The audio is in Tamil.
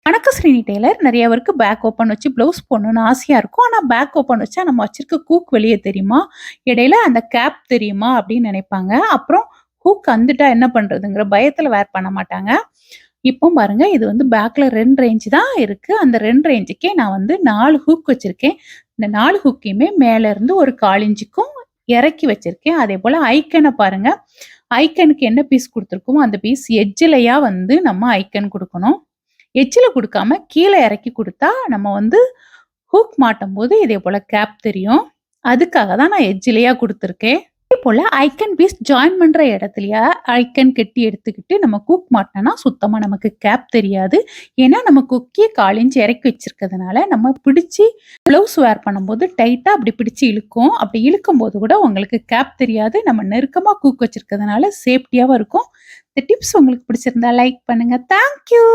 வணக்கம் ஸ்ரீனி டெய்லர். நிறைய பேருக்கு பேக் ஓப்பன் வச்சு ப்ளவுஸ் போடணும்னு ஆசையா இருக்கும். ஆனா பேக் ஓப்பன் வச்சா நம்ம வச்சிருக்க ஹூக் வெளிய தெரியுமா? இடையில அந்த கேப் தெரியுமா? அப்படின்னு நினைப்பாங்க. அப்புறம் ஹூக் அந்துட்டா என்ன பண்றதுங்கிற பயத்துல வேர் பண்ண மாட்டாங்க. இப்போ பாருங்க இது வந்து பேக்ல 2 ரேஞ்ச் தான் இருக்கு. அந்த 2 ரேஞ்சுக்கே நான் வந்து 4 ஹூக் வச்சிருக்கேன். இந்த 4 ஹூக்கையுமே மேல இருந்து ஒரு 1/4 இன்ச்சுக்கும் இறக்கி வச்சிருக்கேன். அதேபோல ஐக்கன பாருங்க. ஐக்கனுக்கு என்ன பீஸ் குடுத்துருக்கோமோ அந்த பீஸ் எட்ஜ்லயா வந்து நம்ம ஐக்கன் குடுக்கணும். எட்ஜ்ல குடுக்காம கீழ இறக்கி குடுத்தா, நம்ம வந்து ஹூக் மாட்டும்போது இதே போல கேப் தெரியும். அதுக்காக தான் நான் எட்ஜ்லயா குடுத்துருக்கேன். அதேபோல ஐக்கன் பீஸ் ஜாயின் பண்ற இடத்துலயா ஐக்கன் கெட்டி எடுத்துக்கிட்டு நம்ம ஹூக் மாட்டுனோம்னா சுத்தமா நமக்கு கேப் தெரியாது. ஏன்னா நம்ம கொக்கிய 1/4 இன்ச் இறக்கி வச்சிருக்கிறதுனால, நம்ம பிடிச்சு ப்ளவுஸ் வேர் பண்ணும்போது டைட்டா அப்படி பிடிச்சு இழுக்கும். அப்படி இழுக்கும்போது கூட உங்களுக்கு கேப் தெரியாது. நம்ம நெருக்கமா ஹூக் வச்சிருக்கிறதுனால சேஃப்டியாவும் இருக்கும். இந்த டிப்ஸ் உங்களுக்கு பிடிச்சிருந்தா லைக் பண்ணுங்க. Thank you.